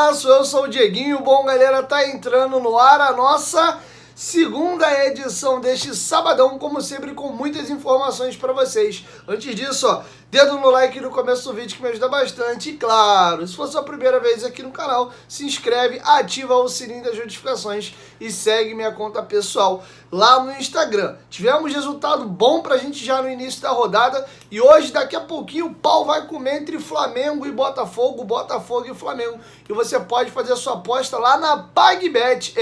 Futebolaço, eu sou o Dieguinho. Bom, galera, tá entrando no ar a nossa segunda edição deste sabadão, como sempre, com muitas informações para vocês. Antes disso, ó, dedo no like no começo do vídeo que me ajuda bastante. E claro, se for sua primeira vez aqui no canal, se inscreve, ativa o sininho das notificações e segue minha conta pessoal lá no Instagram. Tivemos resultado bom pra gente já no início da rodada e hoje, daqui a pouquinho, o pau vai comer entre Flamengo e Botafogo, Botafogo e Flamengo. E você pode fazer a sua aposta lá na PagBet.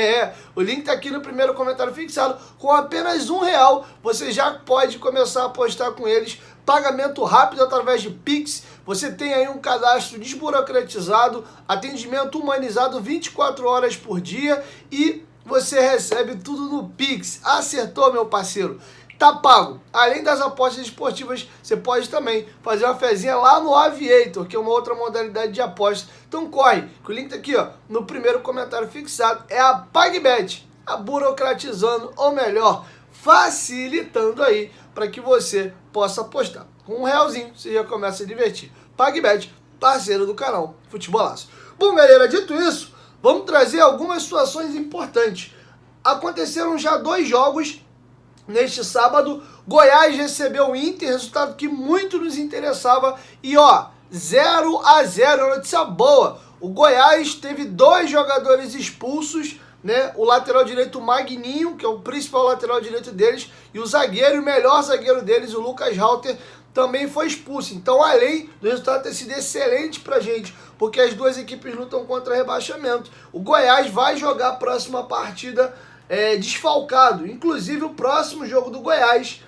O link tá aqui no primeiro comentário fixado. Com apenas R$1, você já pode começar a apostar com eles. Pagamento rápido através de Pix. Você tem aí um cadastro desburocratizado, atendimento humanizado 24 horas por dia e você recebe tudo no Pix. Acertou, meu parceiro? Tá pago. Além das apostas esportivas, você pode também fazer uma fezinha lá no Aviator, que é uma outra modalidade de aposta. Então corre, que o link tá aqui, ó, no primeiro comentário fixado. É a PagBet, a burocratizando, ou melhor, facilitando aí para que você possa apostar. Com R$1 você já começa a divertir. PagBet, parceiro do canal Futebolaço. Bom, galera, dito isso, vamos trazer algumas situações importantes. Aconteceram já 2 jogos neste sábado. Goiás recebeu o Inter, resultado que muito nos interessava. E ó, 0-0, notícia boa. O Goiás teve 2 jogadores expulsos, né? O lateral direito Magninho, que é o principal lateral direito deles, e o zagueiro, o melhor zagueiro deles, o Lucas Halter, também foi expulso. Então, além do resultado ter sido excelente pra gente, porque as duas equipes lutam contra rebaixamento, o Goiás vai jogar a próxima partida desfalcado. Inclusive, o próximo jogo do Goiás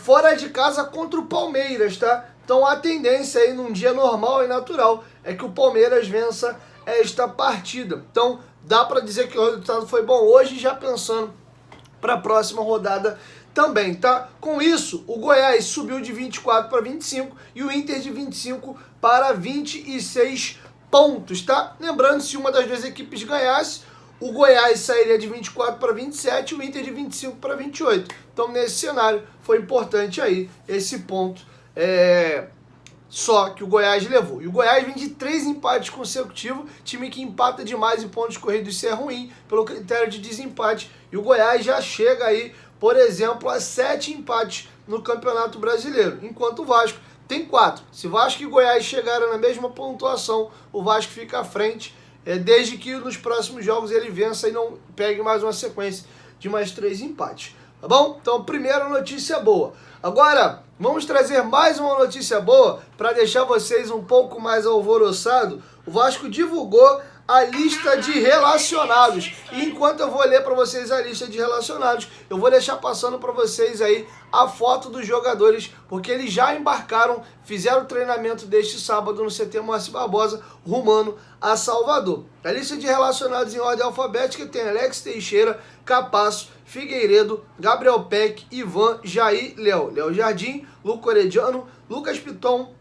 fora de casa contra o Palmeiras, tá? Então, a tendência aí num dia normal e natural é que o Palmeiras vença esta partida. Então, dá para dizer que o resultado foi bom hoje, já pensando para a próxima rodada também, tá? Com isso, o Goiás subiu de 24 para 25 e o Inter de 25 para 26 pontos, tá? Lembrando, se uma das duas equipes ganhasse, o Goiás sairia de 24 para 27 e o Inter de 25 para 28. Então, nesse cenário, foi importante aí esse ponto só que o Goiás levou. E o Goiás vem de 3 empates consecutivos, time que empata demais em pontos corridos, isso é ruim, pelo critério de desempate. E o Goiás já chega aí, por exemplo, a 7 empates no Campeonato Brasileiro, enquanto o Vasco tem 4. Se Vasco e Goiás chegarem na mesma pontuação, o Vasco fica à frente, desde que nos próximos jogos ele vença e não pegue mais uma sequência de mais 3 empates. Tá bom? Então, primeira notícia boa. Agora, vamos trazer mais uma notícia boa para deixar vocês um pouco mais alvoroçados. O Vasco divulgou a lista de relacionados. E enquanto eu vou ler para vocês a lista de relacionados, eu vou deixar passando para vocês aí a foto dos jogadores, porque eles já embarcaram, fizeram o treinamento deste sábado no CT Moacir Barbosa, rumando a Salvador. A lista de relacionados em ordem alfabética tem Alex Teixeira, Capasso, Figueiredo, Gabriel Peck, Ivan, Jair, Léo Jardim, Luco Orediano, Lucas Piton,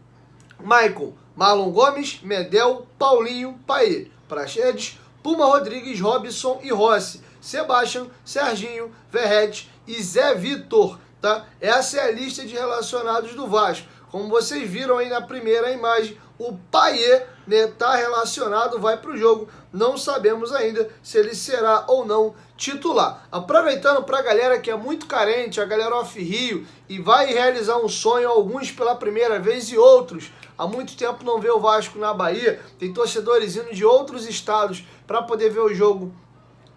Maicon, Marlon Gomes, Medel, Paulinho, Paê, Praxedes, Puma Rodrigues, Robson e Rossi, Sebastião, Serginho, Verrete e Zé Vitor, tá? Essa é a lista de relacionados do Vasco. Como vocês viram aí na primeira imagem, o Paê, né, tá relacionado, vai para o jogo. Não sabemos ainda se ele será ou não titular. Aproveitando para a galera que é muito carente, a galera off-Rio, e vai realizar um sonho, alguns pela primeira vez e outros há muito tempo não vê o Vasco na Bahia, tem torcedores indo de outros estados para poder ver o jogo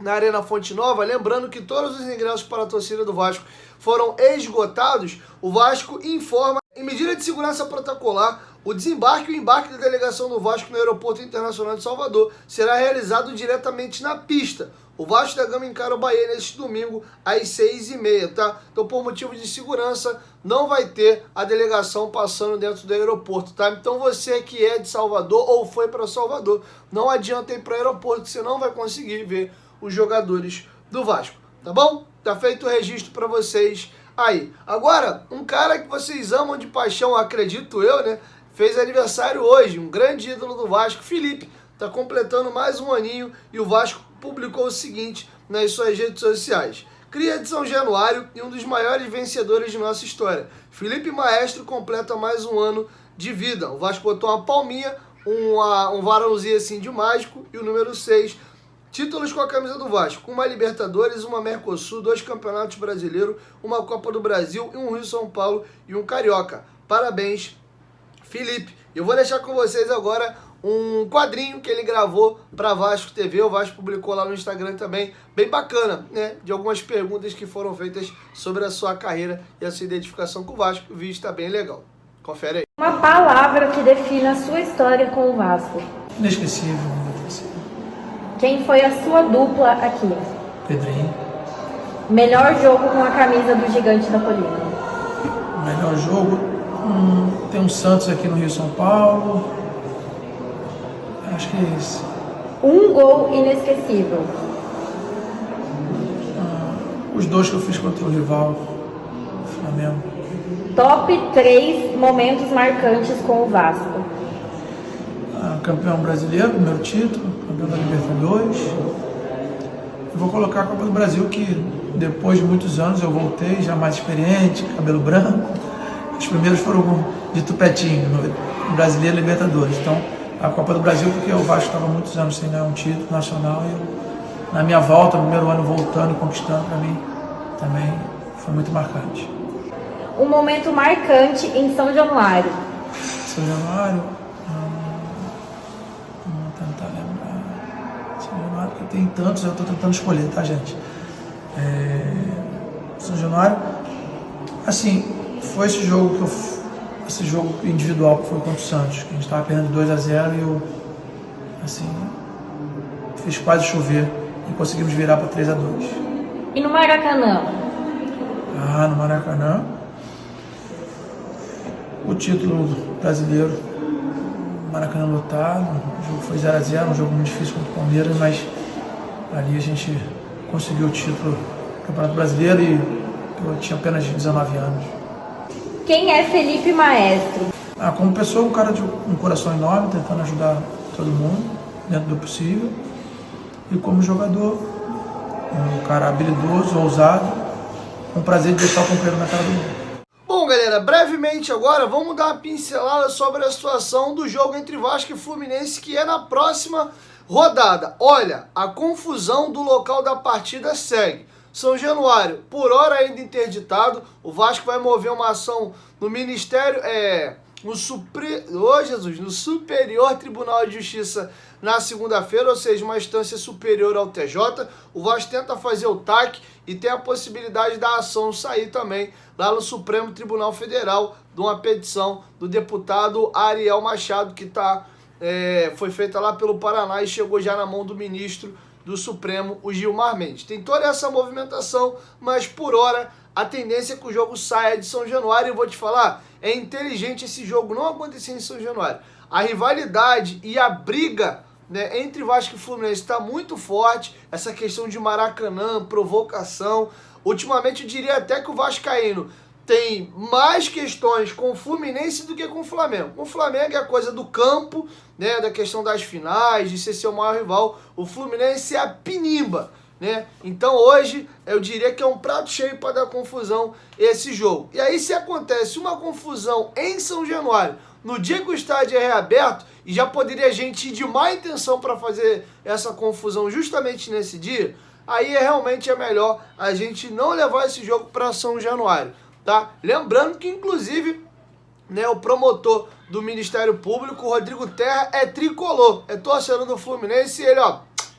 na Arena Fonte Nova. Lembrando que todos os ingressos para a torcida do Vasco foram esgotados. O Vasco informa, em medida de segurança protocolar, o desembarque e o embarque da delegação do Vasco no Aeroporto Internacional de Salvador será realizado diretamente na pista. O Vasco da Gama encara o Bahia neste domingo às 6h30, tá? Então, por motivo de segurança, não vai ter a delegação passando dentro do aeroporto, tá? Então, você que é de Salvador ou foi para Salvador, não adianta ir para o aeroporto, que você não vai conseguir ver os jogadores do Vasco, tá bom? Tá feito o registro para vocês aí. Agora, um cara que vocês amam de paixão, acredito eu, né? Fez aniversário hoje, um grande ídolo do Vasco, Felipe, tá completando mais um aninho e o Vasco publicou o seguinte nas suas redes sociais: cria de São Januário e um dos maiores vencedores de nossa história. Felipe Maestro completa mais um ano de vida. O Vasco botou uma palminha um varãozinho assim de mágico. E o número 6, títulos com a camisa do Vasco: uma Libertadores, uma Mercosul, 2 Campeonatos Brasileiros, uma Copa do Brasil, e um Rio-São Paulo e um Carioca. Parabéns, Felipe. Eu vou deixar com vocês agora um quadrinho que ele gravou para Vasco TV. O Vasco publicou lá no Instagram também, bem bacana, né? De algumas perguntas que foram feitas sobre a sua carreira e a sua identificação com o Vasco. O vídeo está bem legal. Confere aí. Uma palavra que define a sua história com o Vasco. Inesquecível. Quem foi a sua dupla aqui? Pedrinho. Melhor jogo com a camisa do Gigante da Colina. Melhor jogo. Tem um Santos aqui no Rio São Paulo. Acho que é isso. Um gol inesquecível. Os 2 que eu fiz contra o rival, Flamengo. Top 3 momentos marcantes com o Vasco. Campeão brasileiro, primeiro título. Campeão da Libertadores. Eu vou colocar a Copa do Brasil, que depois de muitos anos eu voltei, já mais experiente, cabelo branco. Os primeiros foram de tupetinho, no Brasileiro e Libertadores. Então, a Copa do Brasil, porque o Vasco estava muitos anos sem ganhar um título nacional, e eu, na minha volta, no primeiro ano voltando e conquistando, para mim também foi muito marcante. Um momento marcante em São Januário. São Januário, vamos tentar lembrar. São Januário, porque tem tantos, eu estou tentando escolher, tá, gente? São Januário, assim, foi esse jogo que eu... Esse jogo individual que foi contra o Santos, que a gente estava perdendo 2-0 e eu, assim, fiz quase chover e conseguimos virar para 3-2. E no Maracanã? No Maracanã, o título brasileiro, Maracanã lotado, o jogo foi 0-0, um jogo muito difícil contra o Palmeiras, mas ali a gente conseguiu o título do Campeonato Brasileiro e eu tinha apenas 19 anos. Quem é Felipe Maestro? Como pessoa, um cara de um coração enorme, tentando ajudar todo mundo, dentro do possível. E como jogador, um cara habilidoso, ousado, um prazer de deixar o companheiro na cara do mundo. Bom, galera, brevemente agora vamos dar uma pincelada sobre a situação do jogo entre Vasco e Fluminense, que é na próxima rodada. Olha, a confusão do local da partida segue. São Januário, por hora ainda interditado. O Vasco vai mover uma ação no Ministério, no Superior Tribunal de Justiça na segunda-feira, ou seja, uma instância superior ao TJ. O Vasco tenta fazer o TAC e tem a possibilidade da ação sair também lá no Supremo Tribunal Federal, de uma petição do deputado Ariel Machado, que foi feita lá pelo Paraná e chegou já na mão do ministro do Supremo, o Gilmar Mendes. Tem toda essa movimentação, mas por hora a tendência é que o jogo saia de São Januário. E eu vou te falar, é inteligente esse jogo não acontecer em São Januário. A rivalidade e a briga, né, entre Vasco e Fluminense está muito forte. Essa questão de Maracanã, provocação. Ultimamente eu diria até que o vascaíno tem mais questões com o Fluminense do que com o Flamengo. Com o Flamengo é a coisa do campo, né, da questão das finais, de ser seu maior rival. O Fluminense é a pinimba, né? Então hoje eu diria que é um prato cheio para dar confusão esse jogo. E aí, se acontece uma confusão em São Januário, no dia que o estádio é reaberto, e já poderia a gente ir de má intenção para fazer essa confusão justamente nesse dia, aí realmente é melhor a gente não levar esse jogo para São Januário. Tá? Lembrando que, inclusive, né, o promotor do Ministério Público, Rodrigo Terra, é tricolor, é torcedor do Fluminense, e ele,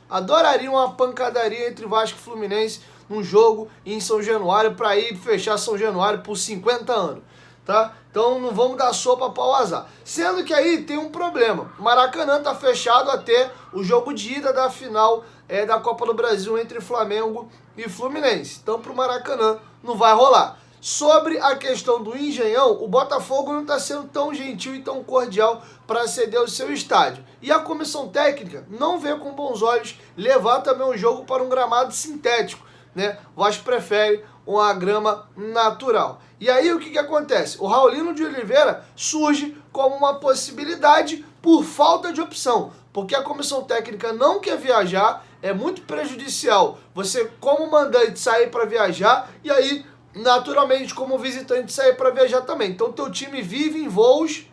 adoraria uma pancadaria entre Vasco e Fluminense num jogo em São Januário, para ir fechar São Januário por 50 anos, tá? Então não vamos dar sopa para o azar. Sendo que aí tem um problema, o Maracanã tá fechado até o jogo de ida da final da Copa do Brasil entre Flamengo e Fluminense. Então pro Maracanã não vai rolar. Sobre a questão do Engenhão, o Botafogo não está sendo tão gentil e tão cordial para ceder o seu estádio. E a comissão técnica não vê com bons olhos levar também o jogo para um gramado sintético, né? O Vasco prefere uma grama natural. E aí o que acontece? O Raulino de Oliveira surge como uma possibilidade por falta de opção, porque a comissão técnica não quer viajar, é muito prejudicial você como mandante sair para viajar e aí naturalmente como visitante sair para viajar também. Então teu time vive em voos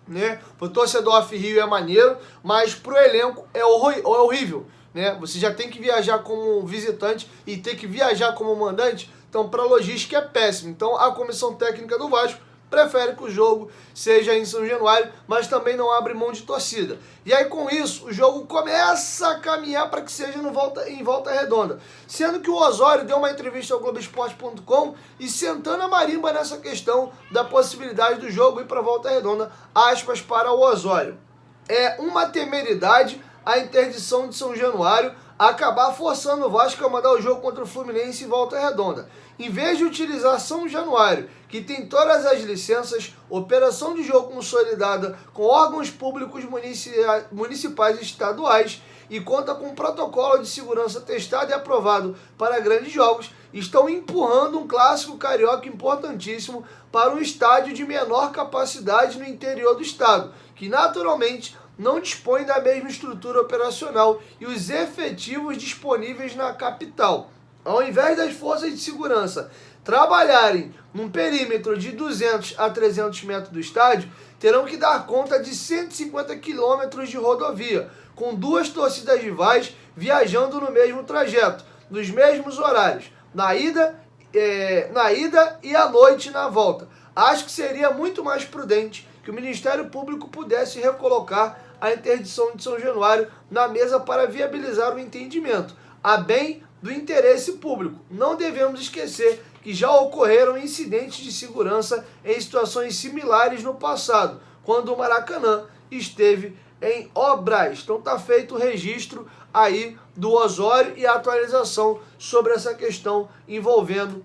né? Pro torcedor off-Rio é maneiro, mas pro elenco é horrível, né? Você já tem que viajar como visitante e ter que viajar como mandante, então pra logística é péssimo. Então a comissão técnica do Vasco prefere que o jogo seja em São Januário, mas também não abre mão de torcida. E aí com isso, o jogo começa a caminhar para que seja em Volta Redonda. Sendo que o Osório deu uma entrevista ao Globoesporte.com e sentando a marimba nessa questão da possibilidade do jogo ir para Volta Redonda, aspas para o Osório. É uma temeridade a interdição de São Januário acabar forçando o Vasco a mandar o jogo contra o Fluminense em Volta Redonda. Em vez de utilizar São Januário, que tem todas as licenças, operação de jogo consolidada com órgãos públicos municipais e estaduais e conta com um protocolo de segurança testado e aprovado para grandes jogos, estão empurrando um clássico carioca importantíssimo para um estádio de menor capacidade no interior do estado, que naturalmente não dispõe da mesma estrutura operacional e os efetivos disponíveis na capital. Ao invés das forças de segurança trabalharem num perímetro de 200 a 300 metros do estádio, terão que dar conta de 150 quilômetros de rodovia, com 2 torcidas rivais viajando no mesmo trajeto, nos mesmos horários, na ida e à noite na volta. Acho que seria muito mais prudente que o Ministério Público pudesse recolocar a interdição de São Januário na mesa para viabilizar o entendimento, a bem do interesse público. Não devemos esquecer que já ocorreram incidentes de segurança em situações similares no passado, quando o Maracanã esteve em obras. Então está feito o registro aí do Osório e a atualização sobre essa questão envolvendo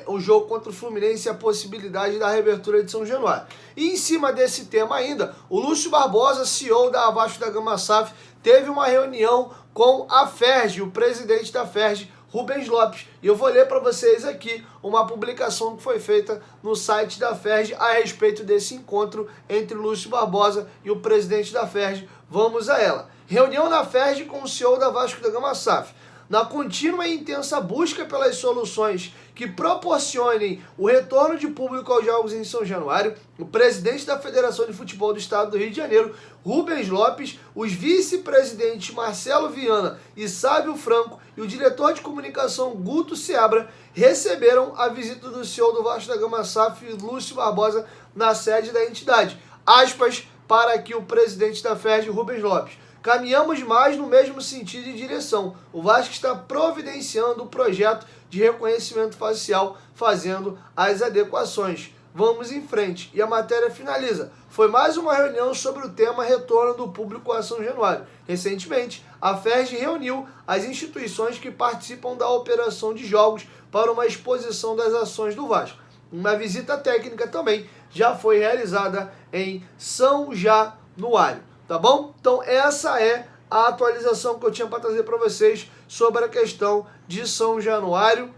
o jogo contra o Fluminense e a possibilidade da reabertura de São Januário. E em cima desse tema ainda, o Lúcio Barbosa, CEO da Vasco da Gama SAF, teve uma reunião com a FERJ, o presidente da FERJ, Rubens Lopes. E eu vou ler para vocês aqui uma publicação que foi feita no site da FERJ a respeito desse encontro entre o Lúcio Barbosa e o presidente da FERJ. Vamos a ela. Reunião na FERJ com o CEO da Vasco da Gama SAF. Na contínua e intensa busca pelas soluções que proporcionem o retorno de público aos jogos em São Januário, o presidente da Federação de Futebol do Estado do Rio de Janeiro, Rubens Lopes, os vice-presidentes Marcelo Viana e Sávio Franco e o diretor de comunicação Guto Seabra receberam a visita do CEO do Vasco da Gama SAF, Lúcio Barbosa, na sede da entidade. Aspas para aqui o presidente da FERJ, Rubens Lopes. Caminhamos mais no mesmo sentido e direção. O Vasco está providenciando o projeto de reconhecimento facial, fazendo as adequações. Vamos em frente. E a matéria finaliza. Foi mais uma reunião sobre o tema retorno do público a São Januário. Recentemente, a FERJ reuniu as instituições que participam da operação de jogos para uma exposição das ações do Vasco. Uma visita técnica também já foi realizada em São Januário. Tá bom? Então essa é a atualização que eu tinha para trazer para vocês sobre a questão de São Januário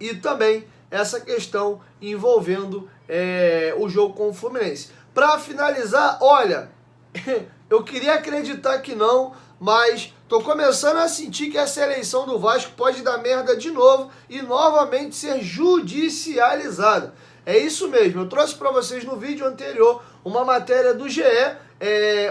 e também essa questão envolvendo o jogo com o Fluminense. Para finalizar, olha, eu queria acreditar que não, mas tô começando a sentir que essa eleição do Vasco pode dar merda de novo e novamente ser judicializada. É isso mesmo, eu trouxe para vocês no vídeo anterior uma matéria do GE,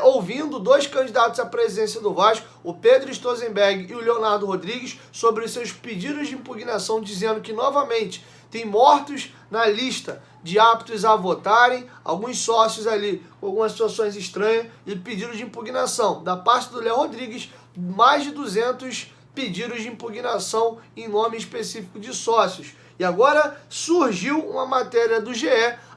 ouvindo 2 candidatos à presidência do Vasco, o Pedro Stosenberg e o Leonardo Rodrigues, sobre os seus pedidos de impugnação, dizendo que novamente tem mortos na lista de aptos a votarem, alguns sócios ali com algumas situações estranhas, e pedidos de impugnação. Da parte do Léo Rodrigues, mais de 200 pedidos de impugnação em nome específico de sócios. E agora surgiu uma matéria do GE,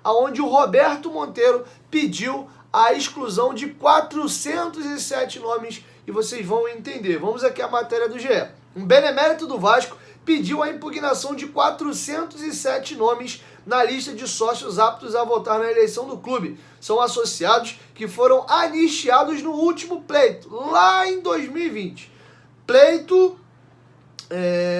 onde o Roberto Monteiro pediu a exclusão de 407 nomes, e vocês vão entender. Vamos aqui à matéria do GE. Um benemérito do Vasco pediu a impugnação de 407 nomes na lista de sócios aptos a votar na eleição do clube. São associados que foram anistiados no último pleito, lá em 2020. Pleito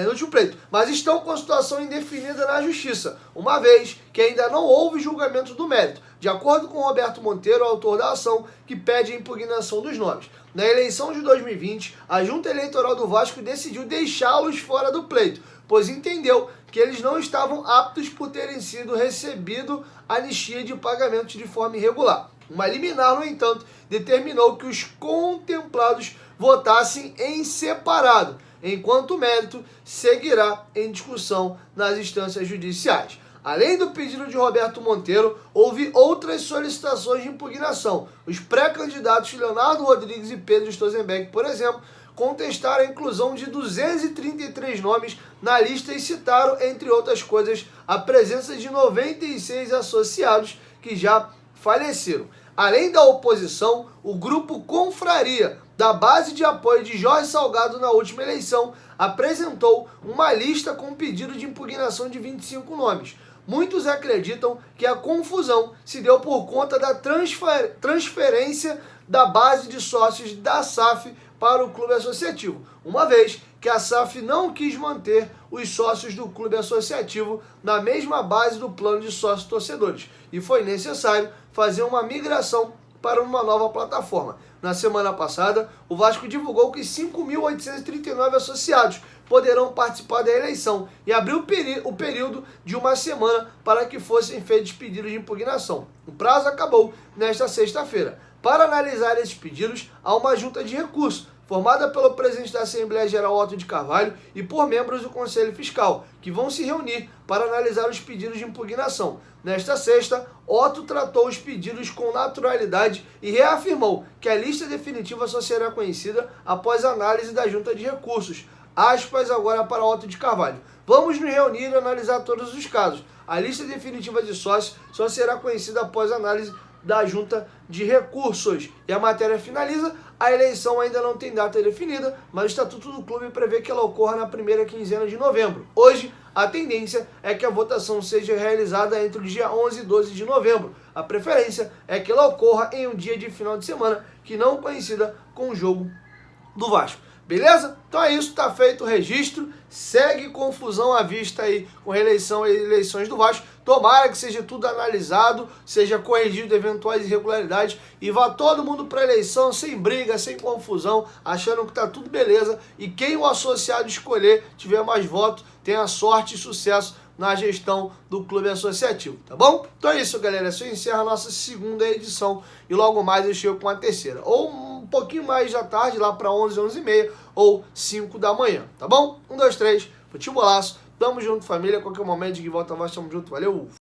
no último pleito, mas estão com a situação indefinida na justiça, uma vez que ainda não houve julgamento do mérito, de acordo com Roberto Monteiro, autor da ação que pede a impugnação dos nomes. Na eleição de 2020, a Junta Eleitoral do Vasco decidiu deixá-los fora do pleito, pois entendeu que eles não estavam aptos por terem sido recebido anistia de pagamentos de forma irregular. Uma liminar, no entanto, determinou que os contemplados votassem em separado, enquanto o mérito seguirá em discussão nas instâncias judiciais. Além do pedido de Roberto Monteiro, houve outras solicitações de impugnação. Os pré-candidatos Leonardo Rodrigues e Pedro Stosenbeck, por exemplo, contestaram a inclusão de 233 nomes na lista e citaram, entre outras coisas, a presença de 96 associados que já faleceram. Além da oposição, o grupo Confraria, da base de apoio de Jorge Salgado na última eleição, apresentou uma lista com pedido de impugnação de 25 nomes. Muitos acreditam que a confusão se deu por conta da transferência da base de sócios da SAF para o clube associativo, uma vez que a SAF não quis manter os sócios do clube associativo na mesma base do plano de sócios torcedores, e foi necessário fazer uma migração para uma nova plataforma. Na semana passada, o Vasco divulgou que 5.839 associados poderão participar da eleição e abriu o período de uma semana para que fossem feitos pedidos de impugnação. O prazo acabou nesta sexta-feira. Para analisar esses pedidos, há uma junta de recurso, formada pelo presidente da Assembleia Geral, Otto de Carvalho, e por membros do Conselho Fiscal, que vão se reunir para analisar os pedidos de impugnação. Nesta sexta, Otto tratou os pedidos com naturalidade e reafirmou que a lista definitiva só será conhecida após a análise da junta de recursos. Aspas agora para Otto de Carvalho. Vamos nos reunir e analisar todos os casos. A lista definitiva de sócios só será conhecida após a análise da junta de recursos. E a matéria finaliza, a eleição ainda não tem data definida, mas o Estatuto do Clube prevê que ela ocorra na primeira quinzena de novembro. Hoje, a tendência é que a votação seja realizada entre o dia 11 e 12 de novembro. A preferência é que ela ocorra em um dia de final de semana, que não coincida com o jogo do Vasco. Beleza? Então é isso, tá feito o registro, segue confusão à vista aí com reeleição e eleições do Vasco. Tomara que seja tudo analisado, seja corrigido eventuais irregularidades e vá todo mundo para a eleição sem briga, sem confusão, achando que tá tudo beleza, e quem o associado escolher tiver mais votos, tenha sorte e sucesso na gestão do clube associativo, tá bom? Então é isso, galera, assim encerra a nossa segunda edição e logo mais eu chego com a terceira, ou um pouquinho mais da tarde, lá para 11, 11h30 ou 5 da manhã, tá bom? 1, 2, 3, futebolaço, tamo junto, família, qualquer momento de volta, nós tamo junto, valeu!